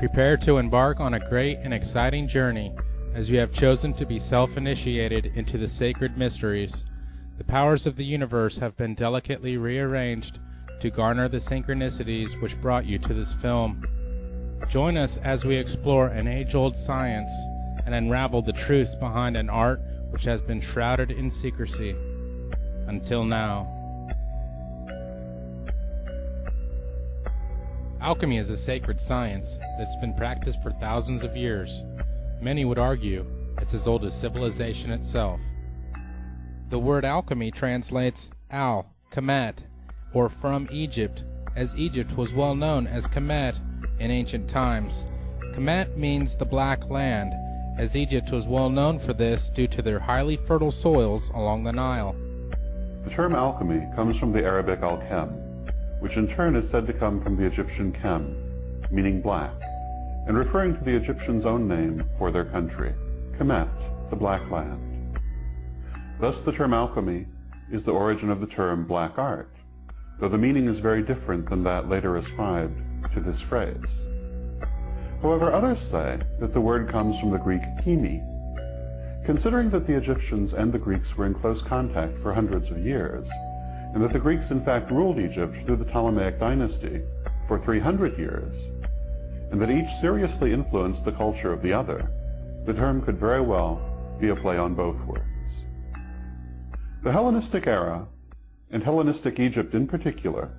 Prepare to embark on a great and exciting journey, as you have chosen to be self-initiated into the sacred mysteries. The powers of the universe have been delicately rearranged to garner the synchronicities which brought you to this film. Join us as we explore an age-old science and unravel the truths behind an art which has been shrouded in secrecy until now. Alchemy is a sacred science that's been practiced for thousands of years. Many would argue it's as old as civilization itself. The word alchemy translates al, Kemet, or from Egypt, as Egypt was well known as Kemet in ancient times. Kemet means the Black Land, as Egypt was well known for this due to their highly fertile soils along the Nile. The term alchemy comes from the Arabic al-Chem, which in turn is said to come from the Egyptian Kem, meaning black, and referring to the Egyptians' own name for their country, Kemet, the Black Land. Thus the term alchemy is the origin of the term black art, though the meaning is very different than that later ascribed to this phrase. However, others say that the word comes from the Greek chemi. Considering that the Egyptians and the Greeks were in close contact for hundreds of years, and that the Greeks in fact ruled Egypt through the Ptolemaic dynasty for 300 years, and that each seriously influenced the culture of the other, the term could very well be a play on both words. The Hellenistic era, and Hellenistic Egypt in particular,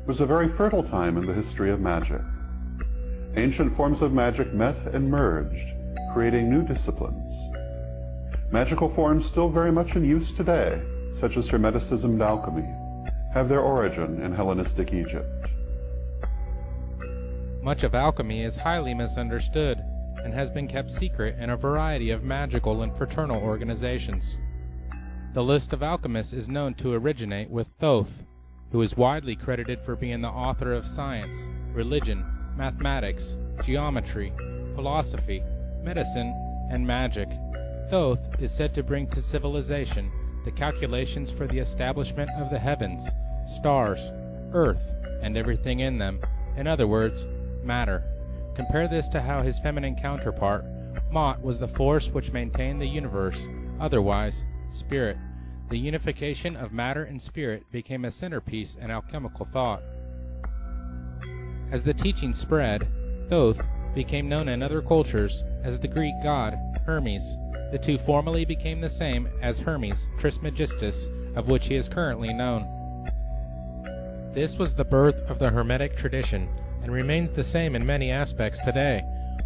was a very fertile time in the history of magic. Ancient forms of magic met and merged, creating new disciplines. Magical forms still very much in use today, such as Hermeticism and alchemy, have their origin in Hellenistic Egypt. Much of alchemy is highly misunderstood and has been kept secret in a variety of magical and fraternal organizations. The list of alchemists is known to originate with Thoth, who is widely credited for being the author of science, religion, mathematics, geometry, philosophy, medicine, and magic. Thoth is said to bring to civilization the calculations for the establishment of the heavens, stars, earth, and everything in them. In other words, matter. Compare this to how his feminine counterpart, Mot, was the force which maintained the universe, otherwise, spirit. The unification of matter and spirit became a centerpiece in alchemical thought. As the teaching spread, Thoth became known in other cultures as the Greek god Hermes. The two formally became the same as Hermes Trismegistus, of which he is currently known. This was the birth of the Hermetic tradition, and remains the same in many aspects today.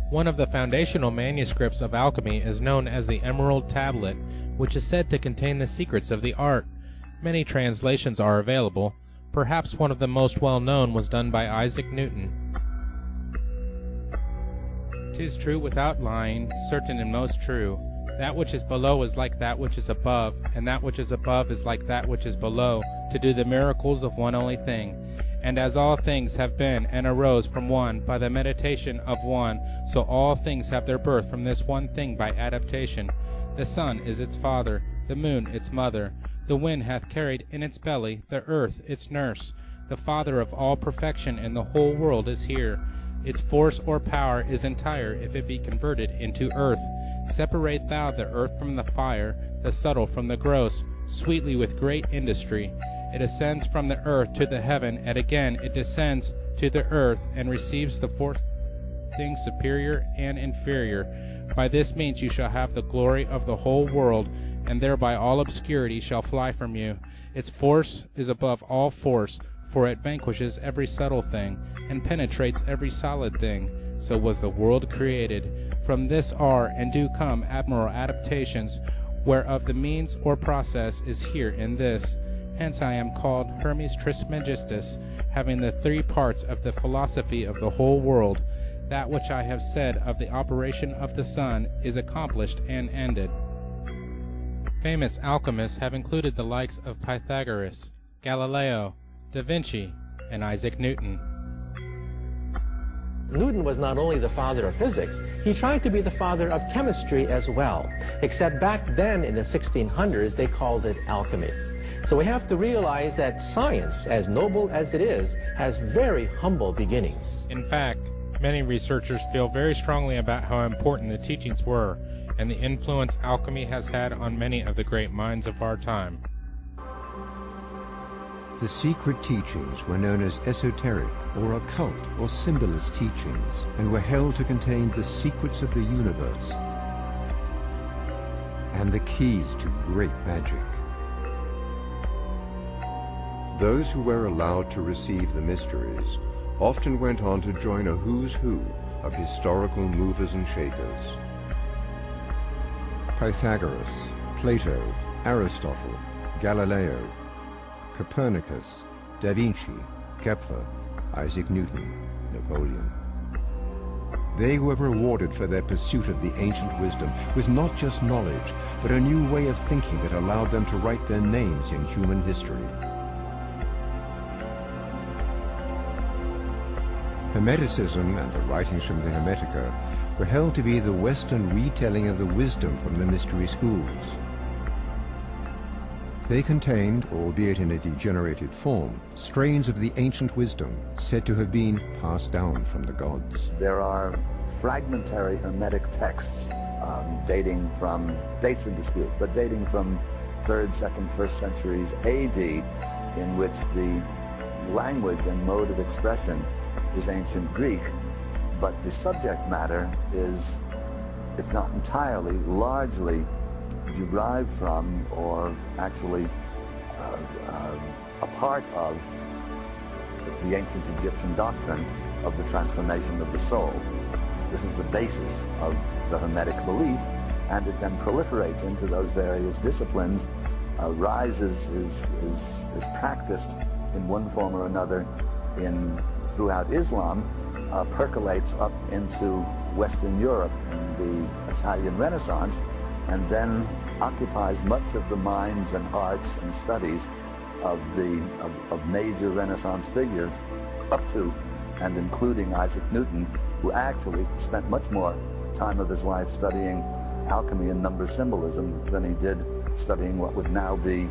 One of the foundational manuscripts of alchemy is known as the Emerald Tablet, which is said to contain the secrets of the art. Many translations are available. Perhaps one of the most well-known was done by Isaac Newton. "'Tis true without lying, certain and most true. That which is below is like that which is above, and that which is above is like that which is below, to do the miracles of one only thing. And as all things have been and arose from one by the meditation of one, so all things have their birth from this one thing by adaptation. The sun is its father, the moon its mother. The wind hath carried in its belly, the earth its nurse. The father of all perfection in the whole world is here. Its force or power is entire if it be converted into earth. Separate thou the earth from the fire, the subtle from the gross, sweetly with great industry. It ascends from the earth to the heaven, and again it descends to the earth, and receives the fourth things superior and inferior. By this means you shall have the glory of the whole world, and thereby all obscurity shall fly from you. Its force is above all force, for it vanquishes every subtle thing, and penetrates every solid thing. So was the world created. From this are and do come admirable adaptations, whereof the means or process is here in this. Hence I am called Hermes Trismegistus, having the three parts of the philosophy of the whole world. That which I have said of the operation of the sun is accomplished and ended. Famous alchemists have included the likes of Pythagoras, Galileo, Da Vinci, and Isaac Newton. Newton was not only the father of physics, he tried to be the father of chemistry as well. Except back then in the 1600s, they called it alchemy. So we have to realize that science, as noble as it is, has very humble beginnings. In fact, many researchers feel very strongly about how important the teachings were and the influence alchemy has had on many of the great minds of our time. The secret teachings were known as esoteric or occult or symbolist teachings and were held to contain the secrets of the universe and the keys to great magic. Those who were allowed to receive the mysteries often went on to join a who's who of historical movers and shakers. Pythagoras, Plato, Aristotle, Galileo, Copernicus, Da Vinci, Kepler, Isaac Newton, Napoleon. They were rewarded for their pursuit of the ancient wisdom with not just knowledge, but a new way of thinking that allowed them to write their names in human history. Hermeticism and the writings from the Hermetica were held to be the Western retelling of the wisdom from the mystery schools. They contained, albeit in a degenerated form, strains of the ancient wisdom said to have been passed down from the gods. There are fragmentary Hermetic texts dating from, dates in dispute, but dating from 3rd, 2nd, 1st centuries AD, in which the language and mode of expression is ancient Greek, but the subject matter is, if not entirely, largely derived from, or actually a part of, the ancient Egyptian doctrine of the transformation of the soul. This is the basis of the Hermetic belief, and it then proliferates into those various disciplines, is practiced in one form or another throughout Islam, percolates up into Western Europe in the Italian Renaissance, and then occupies much of the minds and hearts and studies of major Renaissance figures, up to and including Isaac Newton, who actually spent much more time of his life studying alchemy and number symbolism than he did studying what would now be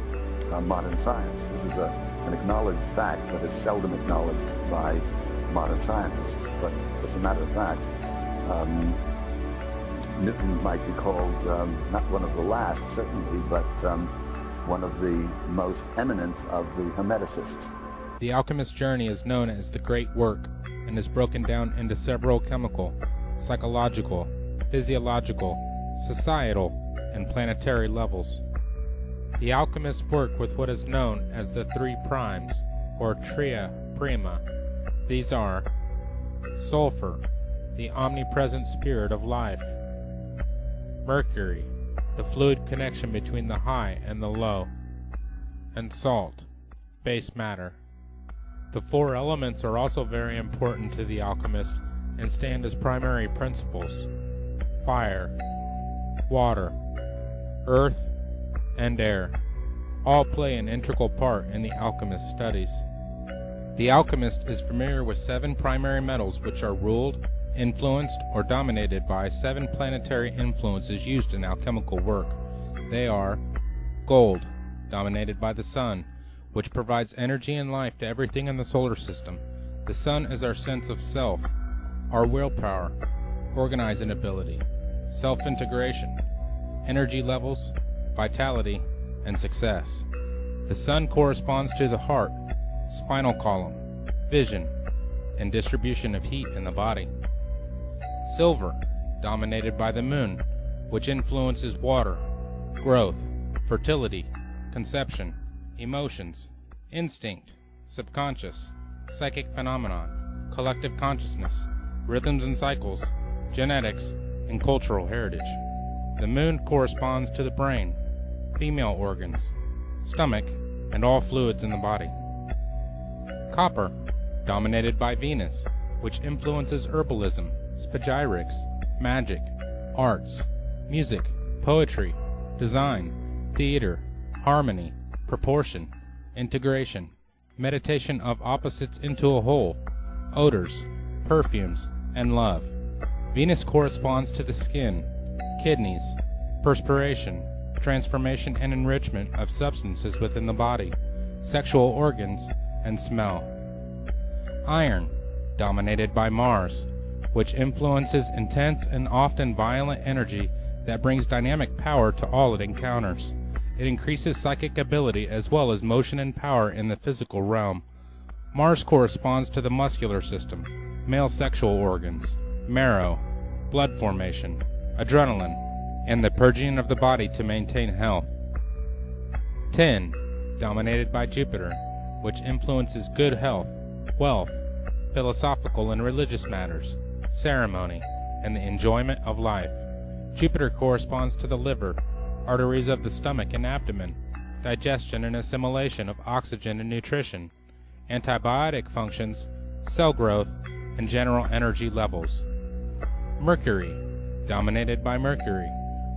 modern science. This is an acknowledged fact that is seldom acknowledged by modern scientists, but as a matter of fact, Newton might be called not one of the last, certainly, but one of the most eminent of the Hermeticists. The alchemist's journey is known as the Great Work and is broken down into several chemical, psychological, physiological, societal, and planetary levels. The alchemists work with what is known as the three primes, or tria prima. These are sulfur, the omnipresent spirit of life; mercury, the fluid connection between the high and the low; and salt, base matter. The four elements are also very important to the alchemist and stand as primary principles: fire, water, earth, and air. All play an integral part in the alchemist's studies. The alchemist is familiar with 7 primary metals which are ruled, influenced, or dominated by 7 planetary influences used in alchemical work. They are gold, dominated by the sun, which provides energy and life to everything in the solar system. The sun is our sense of self, our willpower, organizing ability, self-integration, energy levels, vitality, and success. The sun corresponds to the heart, spinal column, vision, and distribution of heat in the body. Silver, dominated by the moon, which influences water, growth, fertility, conception, emotions, instinct, subconscious, psychic phenomenon, collective consciousness, rhythms and cycles, genetics, and cultural heritage. The moon corresponds to the brain, female organs, stomach, and all fluids in the body. Copper, dominated by Venus, which influences herbalism, spagyrics, magic, arts, music, poetry, design, theater, harmony, proportion, integration, meditation of opposites into a whole, odors, perfumes, and love. Venus corresponds to the skin, kidneys, perspiration, transformation and enrichment of substances within the body, sexual organs, and smell. Iron, dominated by Mars, which influences intense and often violent energy that brings dynamic power to all it encounters. It increases psychic ability as well as motion and power in the physical realm. Mars corresponds to the muscular system, male sexual organs, marrow, blood formation, adrenaline, and the purging of the body to maintain health. Tin, dominated by Jupiter, which influences good health, wealth, philosophical and religious matters, ceremony, and the enjoyment of life. Jupiter corresponds to the liver, arteries of the stomach and abdomen, digestion and assimilation of oxygen and nutrition, antibiotic functions, cell growth, and general energy levels. Mercury, dominated by Mercury,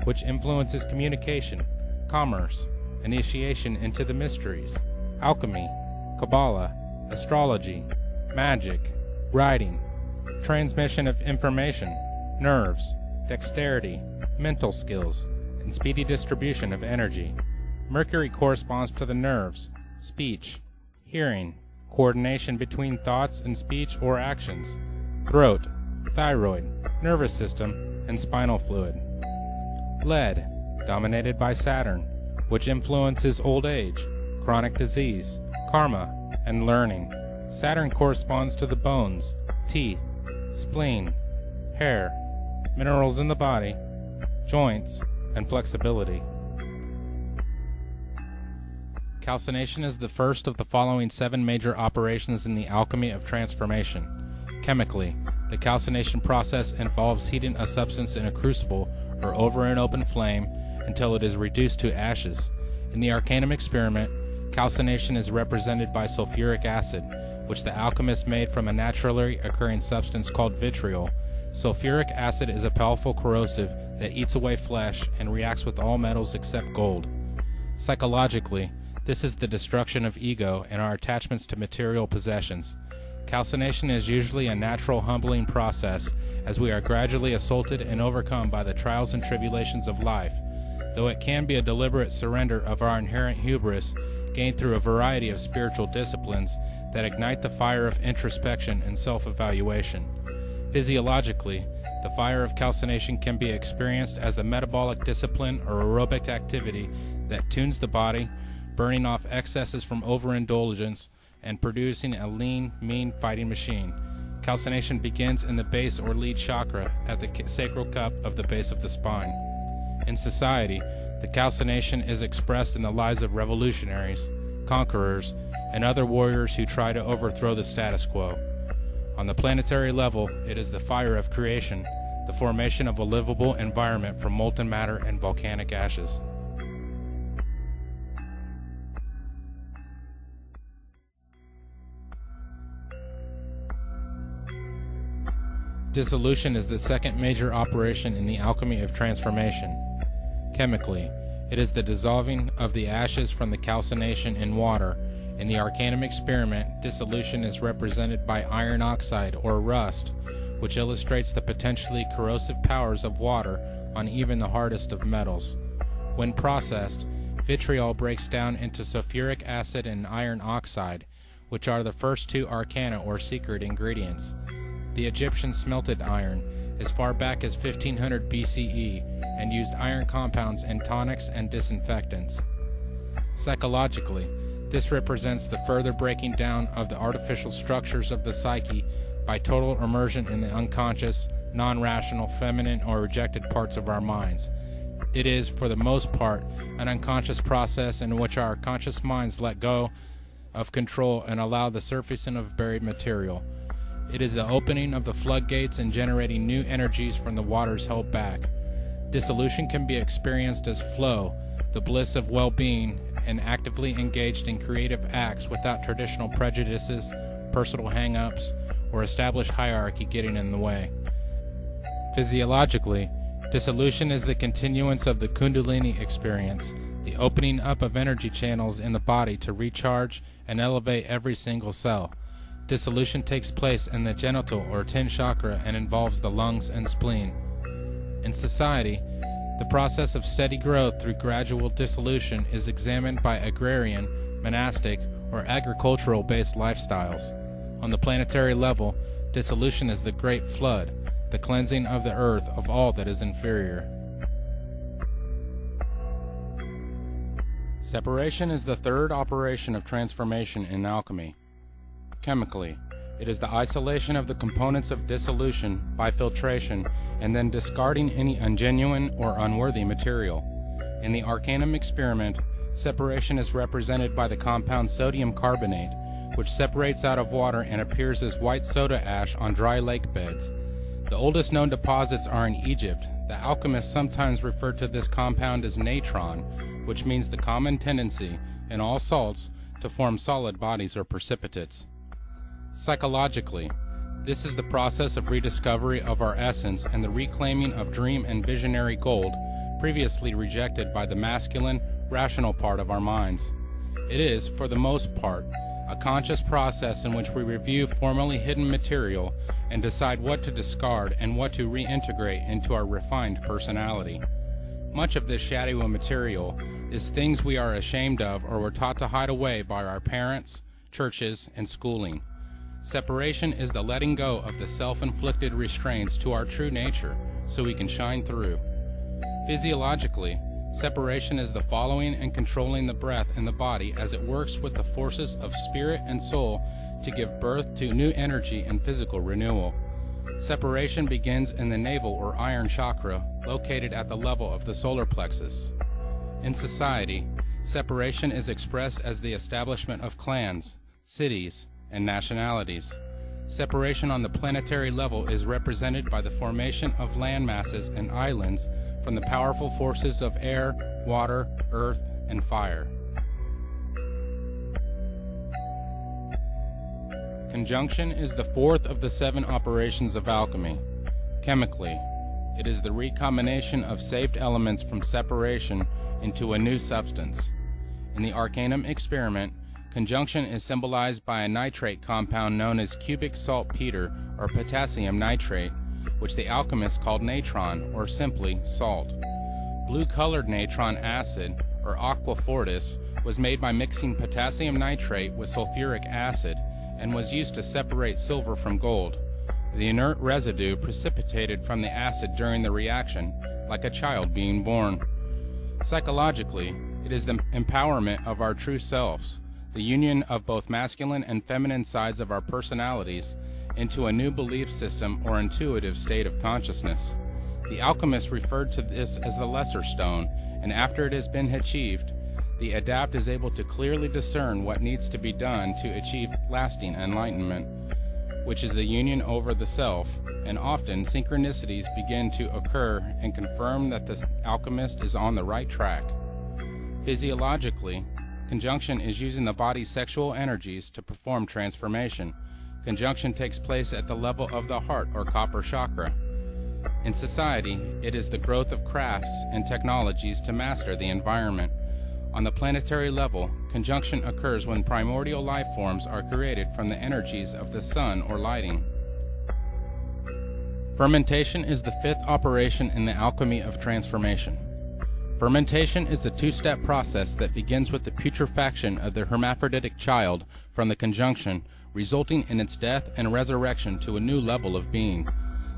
which influences communication, commerce, initiation into the mysteries, alchemy, Kabbalah, astrology, magic, writing, transmission of information, nerves, dexterity, mental skills, and speedy distribution of energy. Mercury corresponds to the nerves, speech, hearing, coordination between thoughts and speech or actions, throat, thyroid, nervous system, and spinal fluid. Lead, dominated by Saturn, which influences old age, chronic disease, karma, and learning. Saturn corresponds to the bones, teeth, spleen, hair, minerals in the body, joints, and flexibility. Calcination is the first of the following 7 major operations in the alchemy of transformation. Chemically, the calcination process involves heating a substance in a crucible or over an open flame until it is reduced to ashes. In the Arcanum experiment, calcination is represented by sulfuric acid, which the alchemist made from a naturally occurring substance called vitriol. Sulfuric acid is a powerful corrosive that eats away flesh and reacts with all metals except gold. Psychologically, this is the destruction of ego and our attachments to material possessions. Calcination is usually a natural humbling process, as we are gradually assaulted and overcome by the trials and tribulations of life, though it can be a deliberate surrender of our inherent hubris gained through a variety of spiritual disciplines that ignite the fire of introspection and self-evaluation. Physiologically, the fire of calcination can be experienced as the metabolic discipline or aerobic activity that tunes the body, burning off excesses from overindulgence and producing a lean, mean fighting machine. Calcination begins in the base or lead chakra at the sacral cup of the base of the spine. In society, the calcination is expressed in the lives of revolutionaries, conquerors, and other warriors who try to overthrow the status quo. On the planetary level, it is the fire of creation, the formation of a livable environment from molten matter and volcanic ashes. Dissolution is the second major operation in the alchemy of transformation. Chemically, it is the dissolving of the ashes from the calcination in water. In the Arcanum experiment, dissolution is represented by iron oxide or rust, which illustrates the potentially corrosive powers of water on even the hardest of metals. When processed, vitriol breaks down into sulfuric acid and iron oxide, which are the first 2 arcana or secret ingredients. The Egyptians smelted iron as far back as 1500 BCE and used iron compounds in tonics and disinfectants. Psychologically, this represents the further breaking down of the artificial structures of the psyche by total immersion in the unconscious, non-rational, feminine, or rejected parts of our minds. It is, for the most part, an unconscious process in which our conscious minds let go of control and allow the surfacing of buried material. It is the opening of the floodgates and generating new energies from the waters held back. Dissolution can be experienced as flow, the bliss of well-being, and actively engaged in creative acts without traditional prejudices, personal hang-ups, or established hierarchy getting in the way. Physiologically, dissolution is the continuance of the Kundalini experience, the opening up of energy channels in the body to recharge and elevate every single cell. Dissolution takes place in the genital or 10 chakra and involves the lungs and spleen. In society, the process of steady growth through gradual dissolution is examined by agrarian, monastic, or agricultural-based lifestyles. On the planetary level, dissolution is the great flood, the cleansing of the earth of all that is inferior. Separation is the third operation of transformation in alchemy. Chemically, it is the isolation of the components of dissolution by filtration and then discarding any ungenuine or unworthy material. In the Arcanum experiment, separation is represented by the compound sodium carbonate, which separates out of water and appears as white soda ash on dry lake beds. The oldest known deposits are in Egypt. The alchemists sometimes referred to this compound as natron, which means the common tendency in all salts to form solid bodies or precipitates. Psychologically, this is the process of rediscovery of our essence and the reclaiming of dream and visionary gold previously rejected by the masculine, rational part of our minds. It is, for the most part, a conscious process in which we review formerly hidden material and decide what to discard and what to reintegrate into our refined personality. Much of this shadowy material is things we are ashamed of or were taught to hide away by our parents, churches, and schooling. Separation is the letting go of the self-inflicted restraints to our true nature so we can shine through. Physiologically, separation is the following and controlling the breath in the body as it works with the forces of spirit and soul to give birth to new energy and physical renewal. Separation begins in the navel or iron chakra, located at the level of the solar plexus. In society, separation is expressed as the establishment of clans, cities, and nationalities. Separation on the planetary level is represented by the formation of land masses and islands from the powerful forces of air, water, earth, and fire. Conjunction is the fourth of the 7 operations of alchemy. Chemically, it is the recombination of saved elements from separation into a new substance. In the Arcanum experiment, conjunction is symbolized by a nitrate compound known as cubic saltpeter or potassium nitrate, which the alchemists called natron, or simply salt. Blue-colored natron acid, or aqua fortis, was made by mixing potassium nitrate with sulfuric acid and was used to separate silver from gold. The inert residue precipitated from the acid during the reaction, like a child being born. Psychologically, it is the empowerment of our true selves, the union of both masculine and feminine sides of our personalities into a new belief system or intuitive state of consciousness. The alchemists referred to this as the lesser stone, and after it has been achieved, the adept is able to clearly discern what needs to be done to achieve lasting enlightenment, which is the union over the self, and often synchronicities begin to occur and confirm that the alchemist is on the right track. Physiologically, conjunction is using the body's sexual energies to perform transformation. Conjunction takes place at the level of the heart or copper chakra. In society, it is the growth of crafts and technologies to master the environment. On the planetary level, conjunction occurs when primordial life forms are created from the energies of the sun or lighting. Fermentation is the 5th operation in the alchemy of transformation. Fermentation is a 2-step process that begins with the putrefaction of the hermaphroditic child from the conjunction, resulting in its death and resurrection to a new level of being.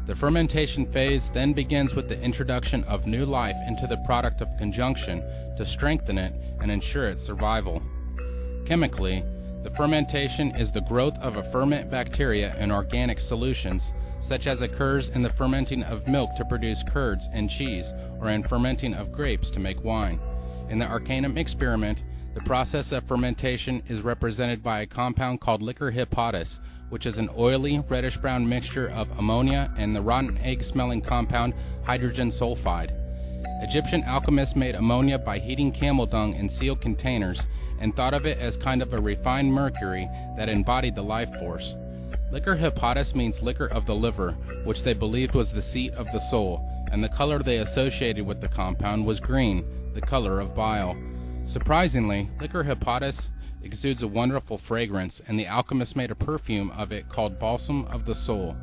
The fermentation phase then begins with the introduction of new life into the product of conjunction to strengthen it and ensure its survival. Chemically, the fermentation is the growth of a ferment bacteria in organic solutions, such as occurs in the fermenting of milk to produce curds and cheese, or in fermenting of grapes to make wine. In the Arcanum experiment, the process of fermentation is represented by a compound called liquor hepatis, which is an oily, reddish-brown mixture of ammonia and the rotten egg-smelling compound hydrogen sulfide. Egyptian alchemists made ammonia by heating camel dung in sealed containers and thought of it as kind of a refined mercury that embodied the life force. Liquor hepatis means liquor of the liver, which they believed was the seat of the soul, and the color they associated with the compound was green, the color of bile. Surprisingly, liquor hepatis exudes a wonderful fragrance, and the alchemists made a perfume of it called balsam of the soul.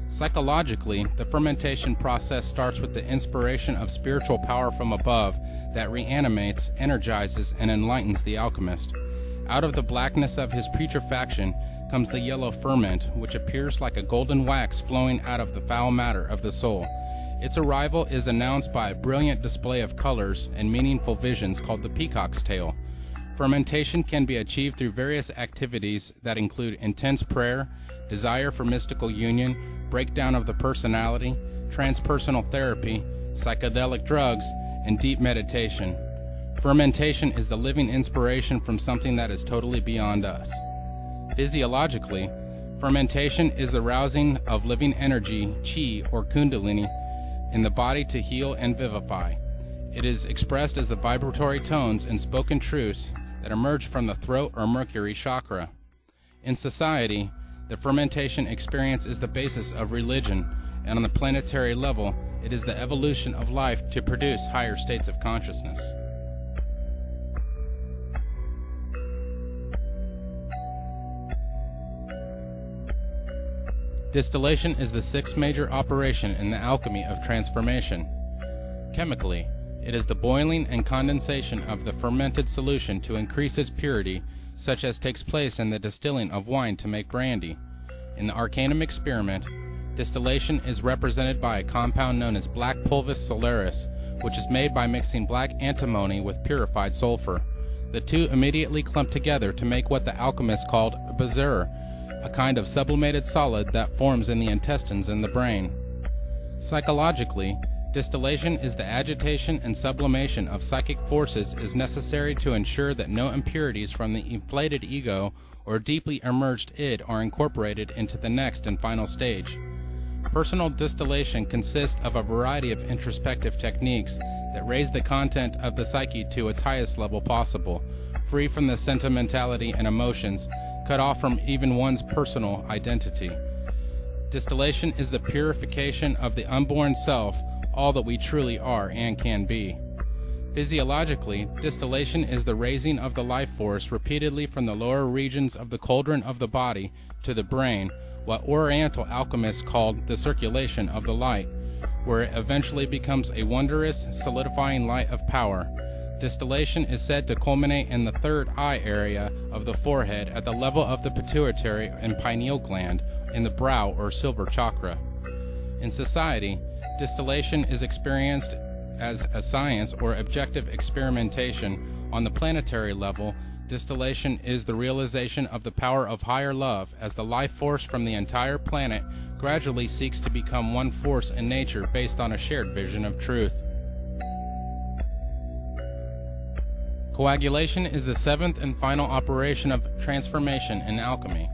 Psychologically, the fermentation process starts with the inspiration of spiritual power from above that reanimates, energizes, and enlightens the alchemist. Out of the blackness of his putrefaction comes the yellow ferment, which appears like a golden wax flowing out of the foul matter of the soul. Its arrival is announced by a brilliant display of colors and meaningful visions called the peacock's tail. Fermentation can be achieved through various activities that include intense prayer, desire for mystical union, breakdown of the personality, transpersonal therapy, psychedelic drugs, and deep meditation. Fermentation is the living inspiration from something that is totally beyond us. Physiologically, fermentation is the rousing of living energy, chi or kundalini, in the body to heal and vivify. It is expressed as the vibratory tones and spoken truths that emerge from the throat or Mercury chakra. In society, the fermentation experience is the basis of religion, and on the planetary level, it is the evolution of life to produce higher states of consciousness. Distillation is the sixth major operation in the alchemy of transformation. Chemically, it is the boiling and condensation of the fermented solution to increase its purity, such as takes place in the distilling of wine to make brandy. In the Arcanum experiment, distillation is represented by a compound known as black pulvis solaris, which is made by mixing black antimony with purified sulfur. The two immediately clump together to make what the alchemists called a bezoar, a kind of sublimated solid that forms in the intestines and the brain. Psychologically, distillation is the agitation and sublimation of psychic forces is necessary to ensure that no impurities from the inflated ego or deeply emerged id are incorporated into the next and final stage. Personal distillation consists of a variety of introspective techniques that raise the content of the psyche to its highest level possible, free from the sentimentality and emotions, cut off from even one's personal identity. Distillation is the purification of the unborn self, all that we truly are and can be. Physiologically, distillation is the raising of the life force repeatedly from the lower regions of the cauldron of the body to the brain, what Oriental alchemists called the circulation of the light, where it eventually becomes a wondrous, solidifying light of power. Distillation is said to culminate in the third eye area of the forehead at the level of the pituitary and pineal gland in the brow or silver chakra. In society, distillation is experienced as a science or objective experimentation. On the planetary level, distillation is the realization of the power of higher love as the life force from the entire planet gradually seeks to become one force in nature based on a shared vision of truth. Coagulation is the seventh and final operation of transformation in alchemy.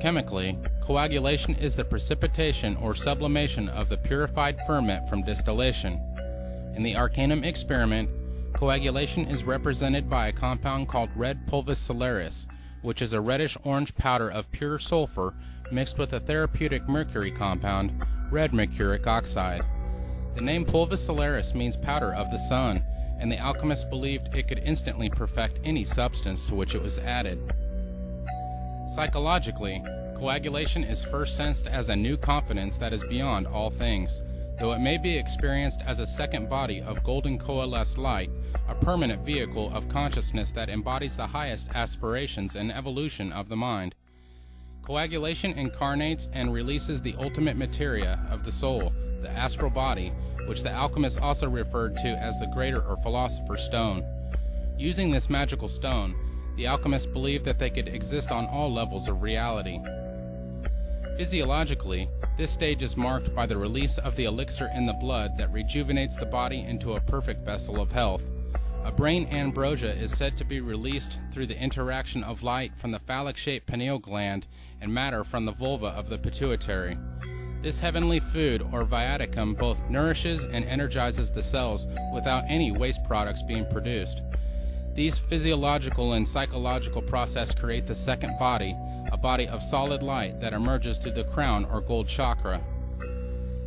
Chemically, coagulation is the precipitation or sublimation of the purified ferment from distillation. In the Arcanum experiment, coagulation is represented by a compound called red pulvis solaris, which is a reddish-orange powder of pure sulfur mixed with a therapeutic mercury compound, red mercuric oxide. The name pulvis solaris means powder of the sun, and the alchemists believed it could instantly perfect any substance to which it was added. Psychologically, coagulation is first sensed as a new confidence that is beyond all things, though it may be experienced as a second body of golden coalesced light, a permanent vehicle of consciousness that embodies the highest aspirations and evolution of the mind. Coagulation incarnates and releases the ultimate materia of the soul, the astral body, which the alchemists also referred to as the greater or philosopher's stone. Using this magical stone, the alchemists believed that they could exist on all levels of reality. Physiologically, this stage is marked by the release of the elixir in the blood that rejuvenates the body into a perfect vessel of health. A brain ambrosia is said to be released through the interaction of light from the phallic-shaped pineal gland and matter from the vulva of the pituitary. This heavenly food, or viaticum, both nourishes and energizes the cells without any waste products being produced. These physiological and psychological processes create the second body, a body of solid light that emerges through the crown or gold chakra.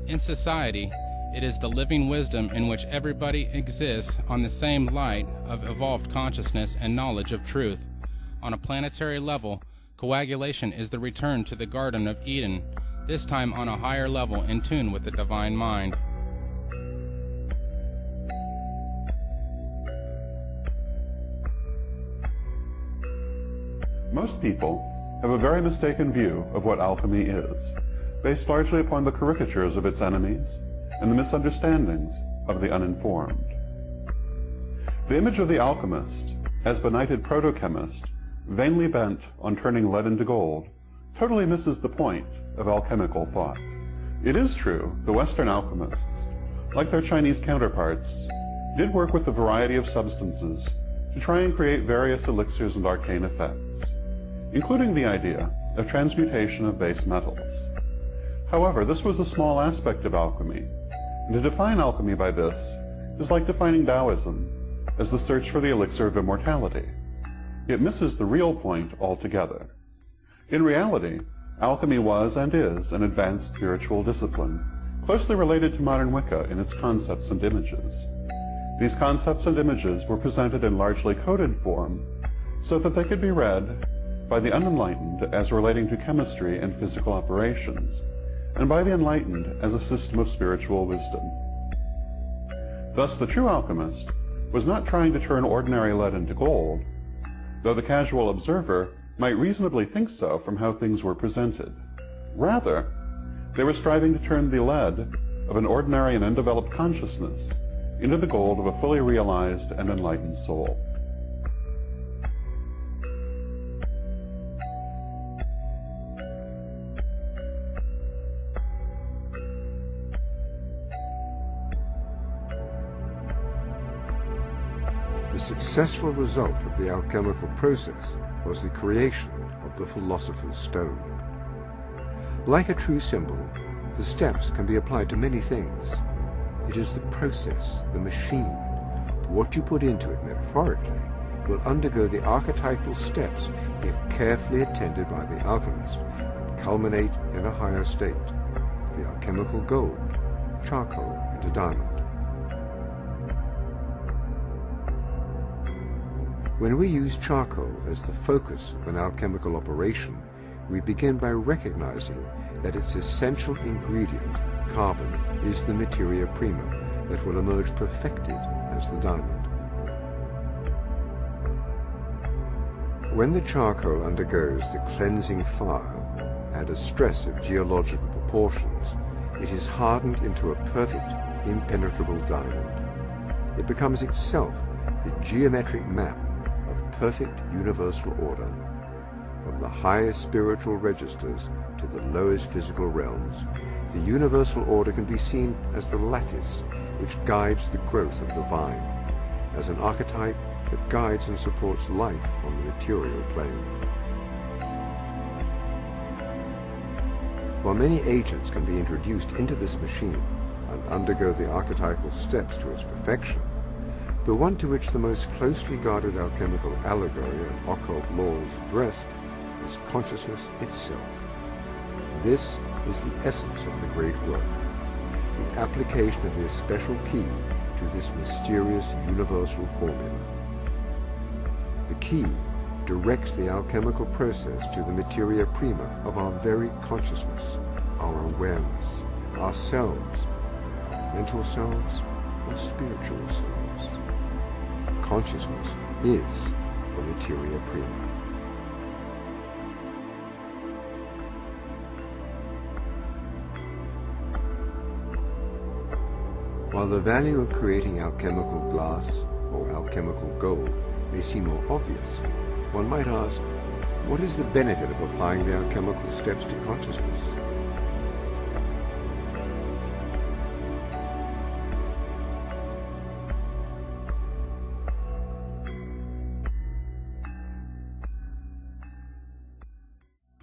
In society, it is the living wisdom in which everybody exists on the same light of evolved consciousness and knowledge of truth. On a planetary level, coagulation is the return to the Garden of Eden, this time on a higher level in tune with the divine mind. Most people have a very mistaken view of what alchemy is, based largely upon the caricatures of its enemies and the misunderstandings of the uninformed. The image of the alchemist, as benighted proto-chemist, vainly bent on turning lead into gold, totally misses the point of alchemical thought. It is true the Western alchemists, like their Chinese counterparts, did work with a variety of substances to try and create various elixirs and arcane effects, including the idea of transmutation of base metals. However, this was a small aspect of alchemy, and to define alchemy by this is like defining Taoism as the search for the elixir of immortality. It misses the real point altogether. In reality, alchemy was and is an advanced spiritual discipline, closely related to modern Wicca in its concepts and images. These concepts and images were presented in largely coded form so that they could be read by the unenlightened as relating to chemistry and physical operations, and by the enlightened as a system of spiritual wisdom. Thus, the true alchemist was not trying to turn ordinary lead into gold, though the casual observer might reasonably think so from how things were presented. Rather, they were striving to turn the lead of an ordinary and undeveloped consciousness into the gold of a fully realized and enlightened soul. The successful result of the alchemical process was the creation of the Philosopher's Stone. Like a true symbol, the steps can be applied to many things. It is the process, the machine. What you put into it metaphorically will undergo the archetypal steps if carefully attended by the alchemist and culminate in a higher state, the alchemical gold, charcoal into diamond. When we use charcoal as the focus of an alchemical operation, we begin by recognizing that its essential ingredient, carbon, is the materia prima that will emerge perfected as the diamond. When the charcoal undergoes the cleansing fire and a stress of geological proportions, it is hardened into a perfect, impenetrable diamond. It becomes itself the geometric map of perfect universal order. From the highest spiritual registers to the lowest physical realms, the universal order can be seen as the lattice which guides the growth of the vine, as an archetype that guides and supports life on the material plane. While many agents can be introduced into this machine and undergo the archetypal steps to its perfection, the one to which the most closely guarded alchemical allegory and occult laws addressed is consciousness itself. This is the essence of the great work, the application of this special key to this mysterious universal formula. The key directs the alchemical process to the materia prima of our very consciousness, our awareness, ourselves, mental selves, or spiritual selves. Consciousness is the materia prima. While the value of creating alchemical glass or alchemical gold may seem more obvious, one might ask, what is the benefit of applying the alchemical steps to consciousness?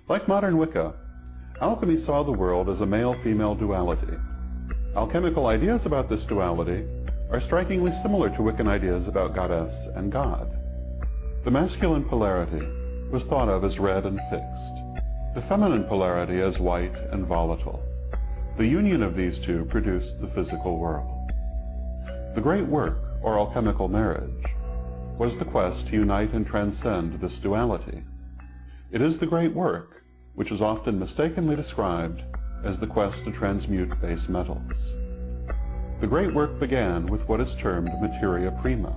Like modern Wicca, Alchemy saw the world as a male-female duality. Alchemical ideas about this duality are strikingly similar to Wiccan ideas about goddess and god. The masculine polarity was thought of as red and fixed, the feminine polarity as white and volatile. The union of these two produced the physical world. The great work, or alchemical marriage, was the quest to unite and transcend this duality. It is the great work which is often mistakenly described as the quest to transmute base metals. The great work began with what is termed materia prima.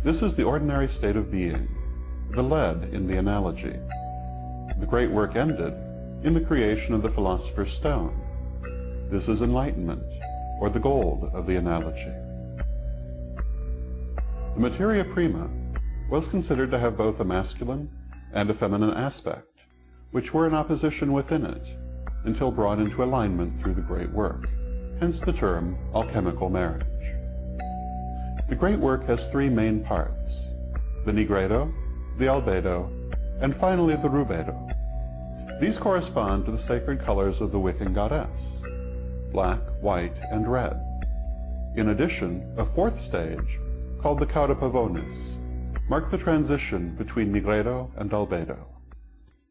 This is the ordinary state of being, the lead in the analogy. The great work ended in the creation of the philosopher's stone. This is enlightenment, or the gold of the analogy. The materia prima was considered to have both a masculine and a feminine aspect, which were in opposition within it, until brought into alignment through the great work, hence the term alchemical marriage. The great work has three main parts: the nigredo, the albedo, and finally the rubedo. These correspond to the sacred colors of the Wiccan goddess: black, white, and red. In addition, a fourth stage, called the cauda pavonis, marked the transition between nigredo and albedo.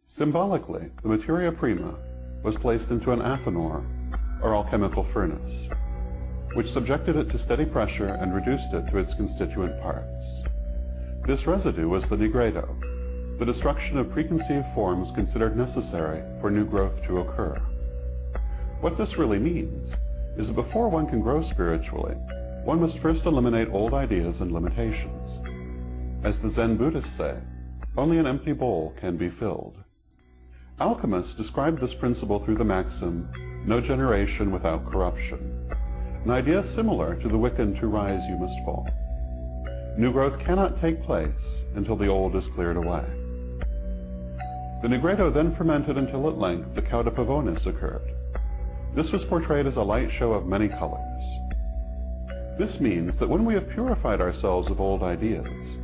Symbolically, the materia prima was placed into an athanor, or alchemical furnace, which subjected it to steady pressure and reduced it to its constituent parts. This residue was the nigredo, the destruction of preconceived forms considered necessary for new growth to occur. What this really means is that before one can grow spiritually, one must first eliminate old ideas and limitations. As the Zen Buddhists say, only an empty bowl can be filled. Alchemists described this principle through the maxim, "No generation without corruption," an idea similar to the Wiccan "To rise you must fall." New growth cannot take place until the old is cleared away. The nigredo then fermented until at length the cauda pavonis occurred. This was portrayed as a light show of many colors. This means that when we have purified ourselves of old ideas,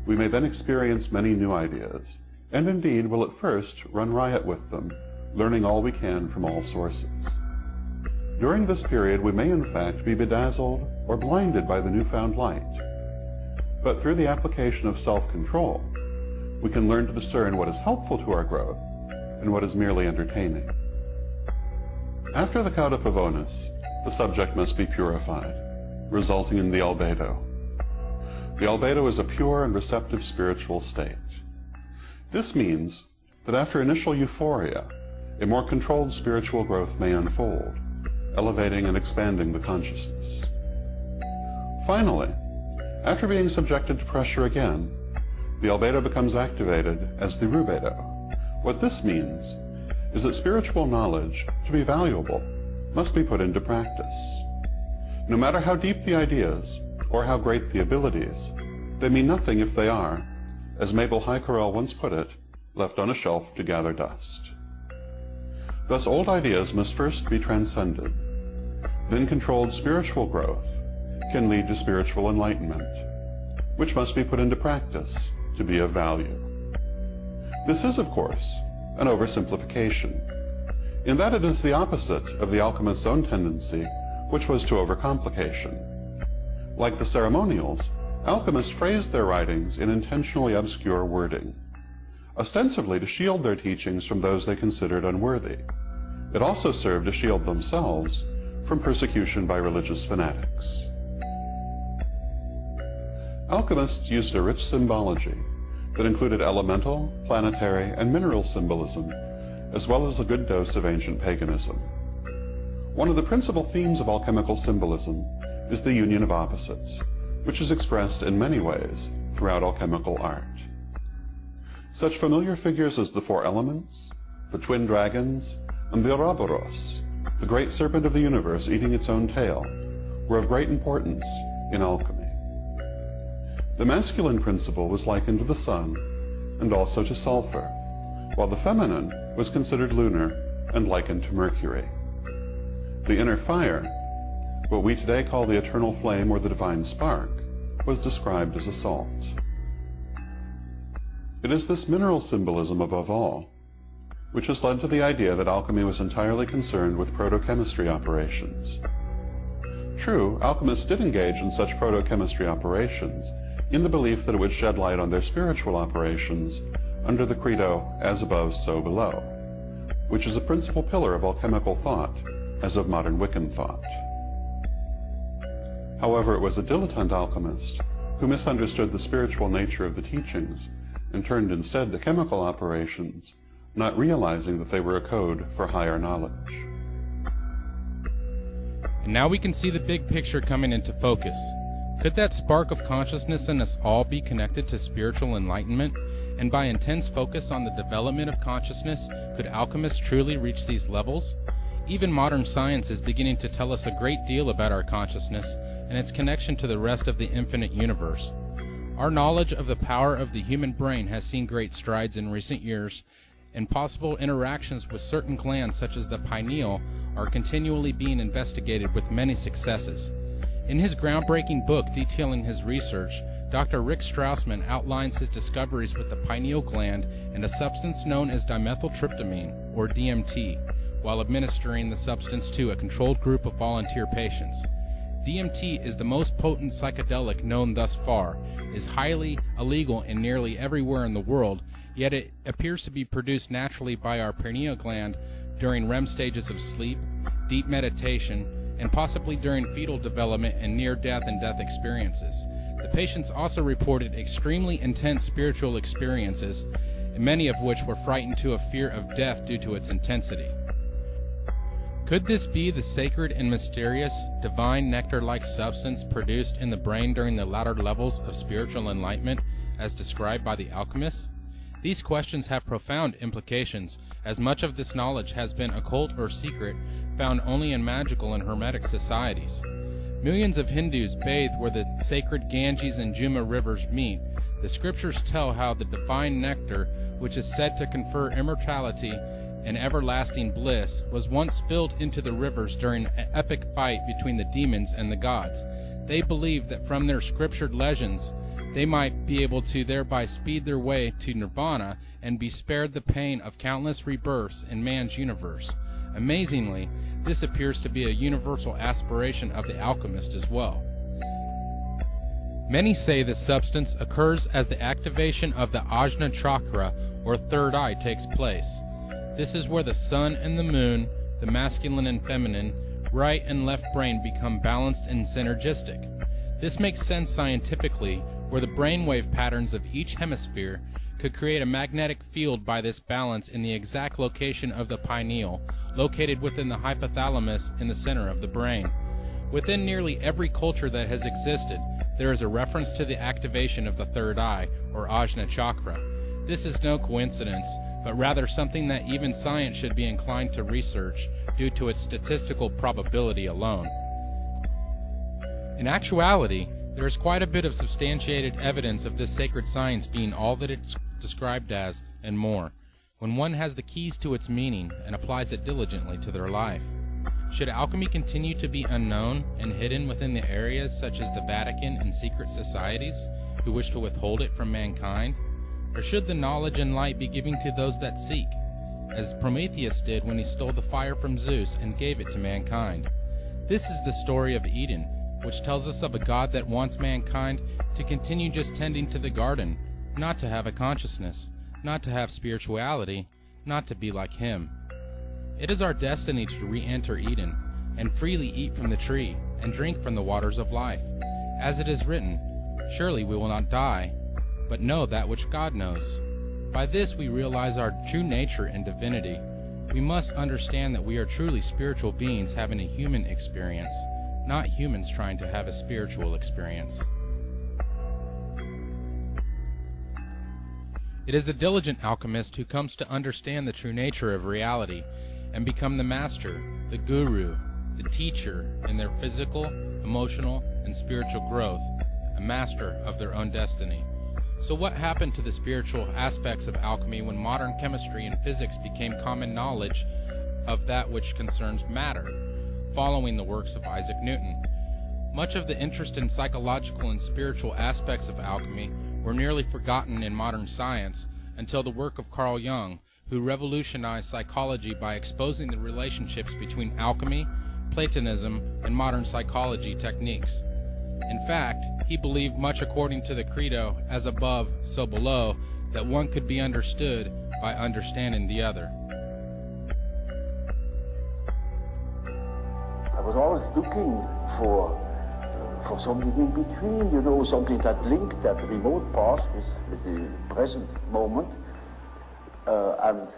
we may then experience many new ideas, and indeed will at first run riot with them, learning all we can from all sources. During this period, we may in fact be bedazzled or blinded by the newfound light. But through the application of self-control, we can learn to discern what is helpful to our growth and what is merely entertaining. After the cauda pavonis, the subject must be purified, resulting in the albedo. The albedo is a pure and receptive spiritual state. This means that after initial euphoria, a more controlled spiritual growth may unfold, elevating and expanding the consciousness. Finally, after being subjected to pressure again, the albedo becomes activated as the rubedo. What this means is that spiritual knowledge, to be valuable, must be put into practice. No matter how deep the ideas, or how great the abilities, they mean nothing if they are, as Mabel Heikerel once put it, left on a shelf to gather dust. Thus old ideas must first be transcended. Then controlled spiritual growth can lead to spiritual enlightenment, which must be put into practice to be of value. This is, of course, an oversimplification, in that it is the opposite of the alchemist's own tendency, which was to overcomplication. Like the ceremonials, alchemists phrased their writings in intentionally obscure wording, ostensibly to shield their teachings from those they considered unworthy. It also served to shield themselves from persecution by religious fanatics. Alchemists used a rich symbology that included elemental, planetary, and mineral symbolism, as well as a good dose of ancient paganism. One of the principal themes of alchemical symbolism is the union of opposites, which is expressed in many ways throughout alchemical art. Such familiar figures as the four elements, the twin dragons, and the Ouroboros, the great serpent of the universe eating its own tail, were of great importance in alchemy. The masculine principle was likened to the sun and also to sulfur, while the feminine was considered lunar and likened to Mercury. The inner fire, what we today call the eternal flame or the divine spark, was described as a salt. It is this mineral symbolism above all which has led to the idea that alchemy was entirely concerned with protochemistry operations. True, alchemists did engage in such protochemistry operations in the belief that it would shed light on their spiritual operations under the credo, as above, so below, which is a principal pillar of alchemical thought, as of modern Wiccan thought. However, it was a dilettante alchemist who misunderstood the spiritual nature of the teachings and turned instead to chemical operations, not realizing that they were a code for higher knowledge. And now we can see the big picture coming into focus. Could that spark of consciousness in us all be connected to spiritual enlightenment? And by intense focus on the development of consciousness, could alchemists truly reach these levels? Even modern science is beginning to tell us a great deal about our consciousness and its connection to the rest of the infinite universe. Our knowledge of the power of the human brain has seen great strides in recent years, and possible interactions with certain glands such as the pineal are continually being investigated with many successes. In his groundbreaking book detailing his research, Dr. Rick Strassman outlines his discoveries with the pineal gland and a substance known as dimethyltryptamine, or DMT, while administering the substance to a controlled group of volunteer patients. DMT is the most potent psychedelic known thus far, is highly illegal in nearly everywhere in the world, yet it appears to be produced naturally by our pineal gland during REM stages of sleep, deep meditation, and possibly during fetal development and near-death and death experiences. The patients also reported extremely intense spiritual experiences, many of which were frightened to a fear of death due to its intensity. Could this be the sacred and mysterious, divine nectar-like substance produced in the brain during the latter levels of spiritual enlightenment, as described by the alchemists? These questions have profound implications, as much of this knowledge has been occult or secret, found only in magical and hermetic societies. Millions of Hindus bathe where the sacred Ganges and Juma rivers meet. The scriptures tell how the divine nectar, which is said to confer immortality and everlasting bliss, was once spilled into the rivers during an epic fight between the demons and the gods. They believed that from their scriptured legends, they might be able to thereby speed their way to nirvana and be spared the pain of countless rebirths in man's universe. Amazingly, this appears to be a universal aspiration of the alchemist as well. Many say this substance occurs as the activation of the Ajna chakra, or third eye, takes place. This is where the sun and the moon, the masculine and feminine, right and left brain become balanced and synergistic. This makes sense scientifically, where the brainwave patterns of each hemisphere could create a magnetic field by this balance in the exact location of the pineal, located within the hypothalamus in the center of the brain. Within nearly every culture that has existed, there is a reference to the activation of the third eye, or Ajna chakra. This is no coincidence, but rather something that even science should be inclined to research due to its statistical probability alone. In actuality, there is quite a bit of substantiated evidence of this sacred science being all that it's described as, and more, when one has the keys to its meaning and applies it diligently to their life. Should alchemy continue to be unknown and hidden within the areas such as the Vatican and secret societies who wish to withhold it from mankind? Or should the knowledge and light be given to those that seek, as Prometheus did when he stole the fire from Zeus and gave it to mankind? This is the story of Eden, which tells us of a God that wants mankind to continue just tending to the garden, not to have a consciousness, not to have spirituality, not to be like him. It is our destiny to re-enter Eden, and freely eat from the tree, and drink from the waters of life. As it is written, surely we will not die, but know that which God knows. By this we realize our true nature and divinity. We must understand that we are truly spiritual beings having a human experience, not humans trying to have a spiritual experience. It is a diligent alchemist who comes to understand the true nature of reality and become the master, the guru, the teacher in their physical, emotional, and spiritual growth, a master of their own destiny. So what happened to the spiritual aspects of alchemy when modern chemistry and physics became common knowledge of that which concerns matter, following the works of Isaac Newton? Much of the interest in psychological and spiritual aspects of alchemy were nearly forgotten in modern science until the work of Carl Jung, who revolutionized psychology by exposing the relationships between alchemy, Platonism, and modern psychology techniques. In fact, he believed, much according to the credo, as above, so below, that one could be understood by understanding the other. I was always looking for something in between, you know, something that linked that remote past with the present moment. And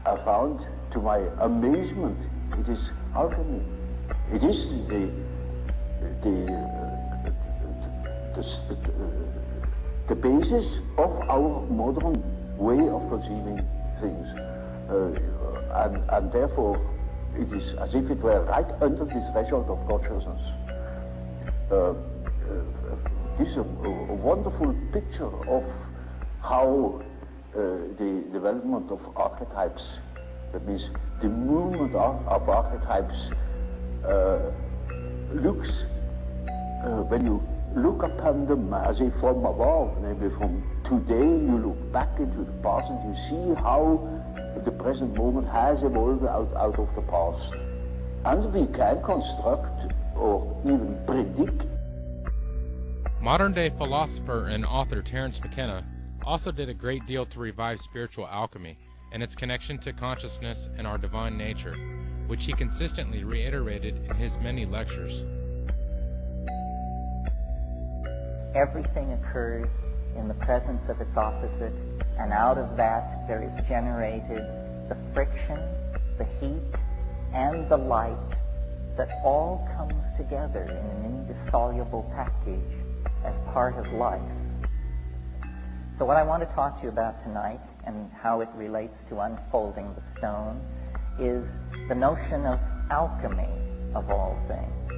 I found, to my amazement, it is alchemy. It is the basis of our modern way of perceiving things. And therefore, it is as if it were right under the threshold of consciousness. This is a wonderful picture of how the development of archetypes, that means the movement of archetypes, looks when you look upon them as if from above, maybe from today you look back into the past and you see how the present moment has evolved out of the past. And we can construct or even predict. Modern-day philosopher and author Terence McKenna also did a great deal to revive spiritual alchemy and its connection to consciousness and our divine nature, which he consistently reiterated in his many lectures. Everything occurs in the presence of its opposite, and out of that there is generated the friction, the heat, and the light that all comes together in an indissoluble package as part of life. So what I want to talk to you about tonight, and how it relates to unfolding the stone, is the notion of alchemy, of all things.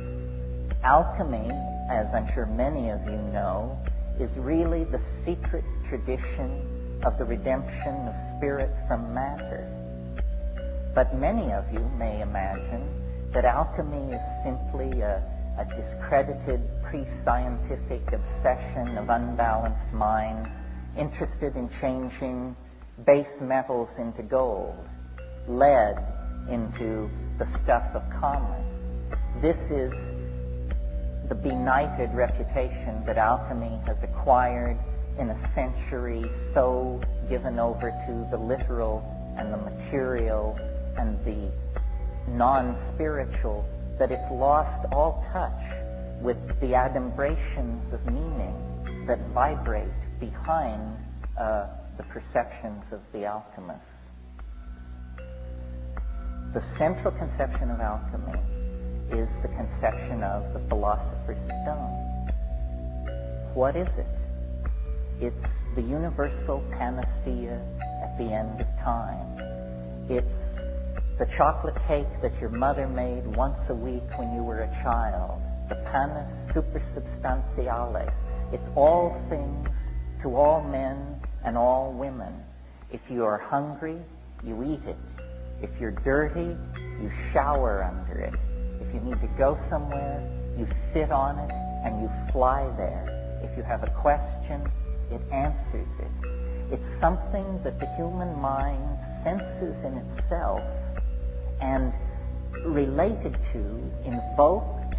Alchemy, as I'm sure many of you know, is really the secret tradition of the redemption of spirit from matter. But many of you may imagine that alchemy is simply a discredited pre-scientific obsession of unbalanced minds interested in changing base metals into gold, lead into the stuff of commerce. This is the benighted reputation that alchemy has acquired in a century so given over to the literal and the material and the non-spiritual that it's lost all touch with the adumbrations of meaning that vibrate behind the perceptions of the alchemists. The central conception of alchemy is the conception of the philosopher's stone. What is it? It's the universal panacea at the end of time. It's the chocolate cake that your mother made once a week when you were a child. The panis supersubstantialis. It's all things to all men and all women. If you are hungry, you eat it. If you're dirty, you shower under it. If you need to go somewhere, you sit on it and you fly there. If you have a question, it answers it. It's something that the human mind senses in itself and related to, invoked,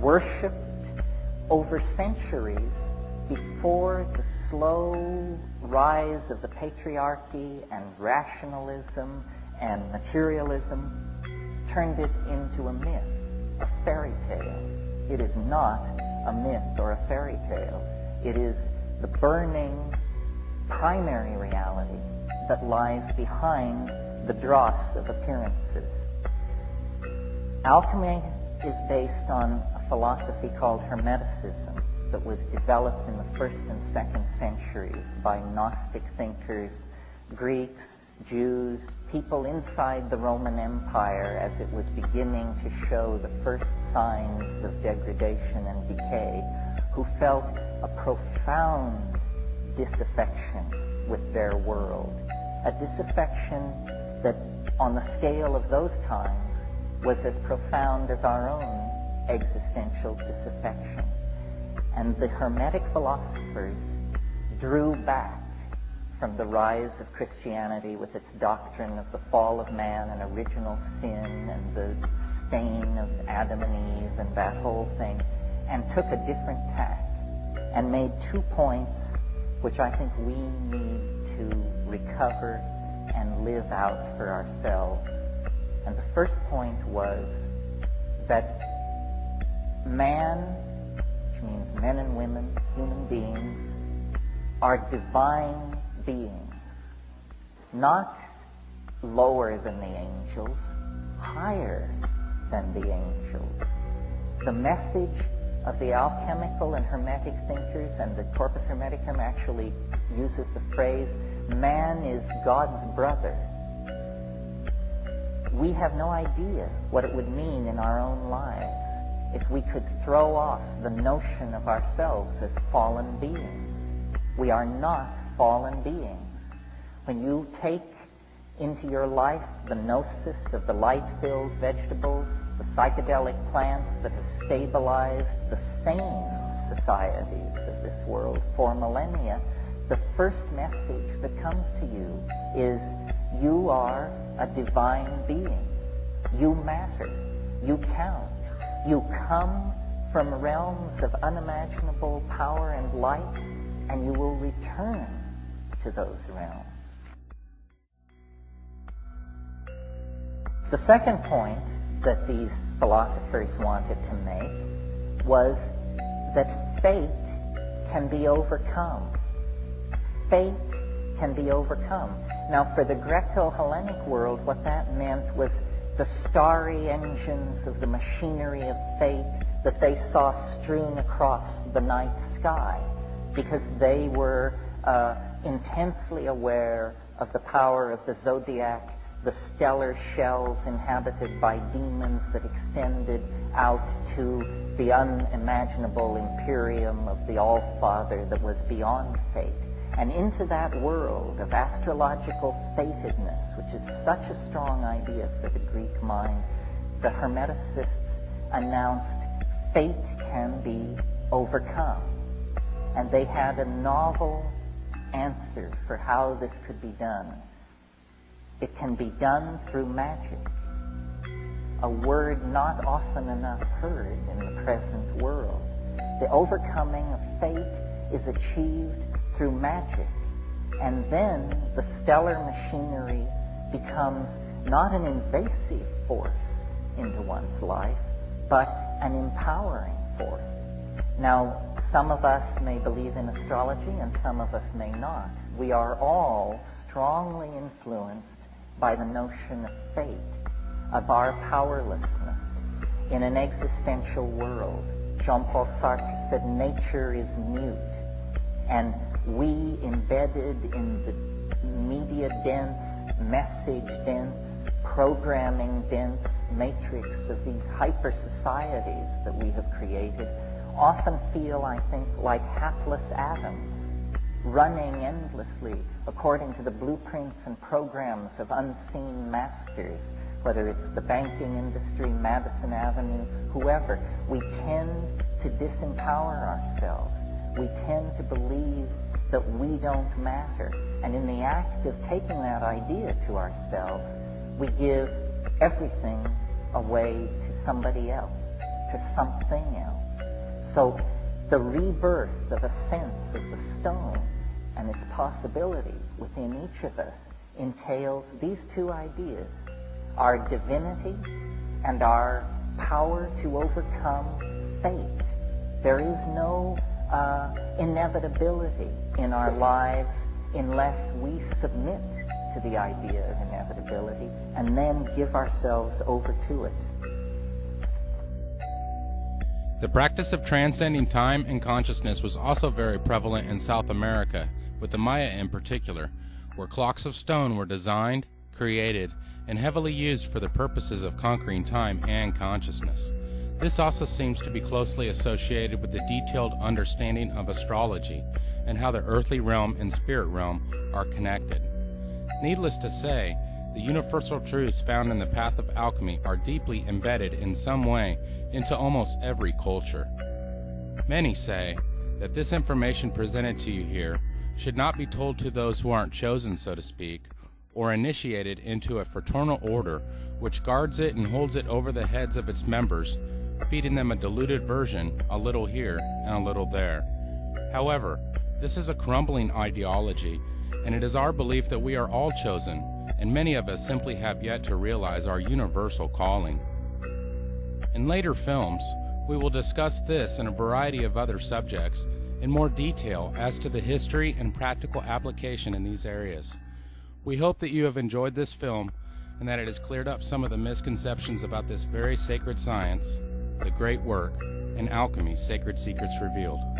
worshipped over centuries before the slow rise of the patriarchy and rationalism and materialism turned it into a myth, a fairy tale. It is not a myth or a fairy tale. It is the burning primary reality that lies behind the dross of appearances. Alchemy is based on a philosophy called Hermeticism that was developed in the 1st and 2nd centuries by Gnostic thinkers, Greeks, Jews, people inside the Roman Empire as it was beginning to show the first signs of degradation and decay, who felt a profound disaffection with their world, a disaffection that on the scale of those times was as profound as our own existential disaffection. And the Hermetic philosophers drew back from the rise of Christianity with its doctrine of the fall of man and original sin and the stain of Adam and Eve and that whole thing, and took a different tack and made 2 points which I think we need to recover and live out for ourselves. And the first point was that man, which means men and women, human beings, are divine beings, not lower than the angels, higher than the angels. The message of the alchemical and hermetic thinkers, and the Corpus Hermeticum actually uses the phrase, man is God's brother. We have no idea what it would mean in our own lives if we could throw off the notion of ourselves as fallen beings. We are not fallen beings. When you take into your life the gnosis of the light-filled vegetables, the psychedelic plants that have stabilized the sane societies of this world for millennia, the first message that comes to you is you are a divine being. You matter. You count. You come from realms of unimaginable power and light, and you will return to those realms. The second point that these philosophers wanted to make was that fate can be overcome. Fate can be overcome. Now, for the Greco-Hellenic world, what that meant was the starry engines of the machinery of fate that they saw strewn across the night sky, because they were intensely aware of the power of the zodiac, the stellar shells inhabited by demons that extended out to the unimaginable imperium of the All-Father that was beyond fate. And into that world of astrological fatedness, which is such a strong idea for the Greek mind, the Hermeticists announced fate can be overcome. And they had a novel answer for how this could be done. It can be done through magic, a word not often enough heard in the present world. The overcoming of fate is achieved through magic, and then the stellar machinery becomes not an invasive force into one's life, but an empowering force. Now, some of us may believe in astrology and some of us may not. We are all strongly influenced by the notion of fate, of our powerlessness in an existential world. Jean-Paul Sartre said nature is mute, and we, embedded in the media-dense, message-dense, programming-dense matrix of these hyper-societies that we have created, often feel, I think, like hapless atoms, running endlessly according to the blueprints and programs of unseen masters, whether it's the banking industry, Madison Avenue, whoever. We tend to disempower ourselves. We tend to believe that we don't matter. And in the act of taking that idea to ourselves, we give everything away to somebody else, to something else. So the rebirth of a sense of the stone and its possibility within each of us entails these two ideas: our divinity and our power to overcome fate. There is no inevitability in our lives unless we submit to the idea of inevitability and then give ourselves over to it. The practice of transcending time and consciousness was also very prevalent in South America, with the Maya in particular, where clocks of stone were designed, created, and heavily used for the purposes of conquering time and consciousness. This also seems to be closely associated with the detailed understanding of astrology and how the earthly realm and spirit realm are connected. Needless to say, the universal truths found in the path of alchemy are deeply embedded in some way into almost every culture. Many say that this information presented to you here should not be told to those who aren't chosen, so to speak, or initiated into a fraternal order which guards it and holds it over the heads of its members, feeding them a diluted version, a little here and a little there. However, this is a crumbling ideology, and it is our belief that we are all chosen, and many of us simply have yet to realize our universal calling. In later films, we will discuss this and a variety of other subjects in more detail as to the history and practical application in these areas. We hope that you have enjoyed this film and that it has cleared up some of the misconceptions about this very sacred science, the great work, and alchemy, Sacred Secrets Revealed.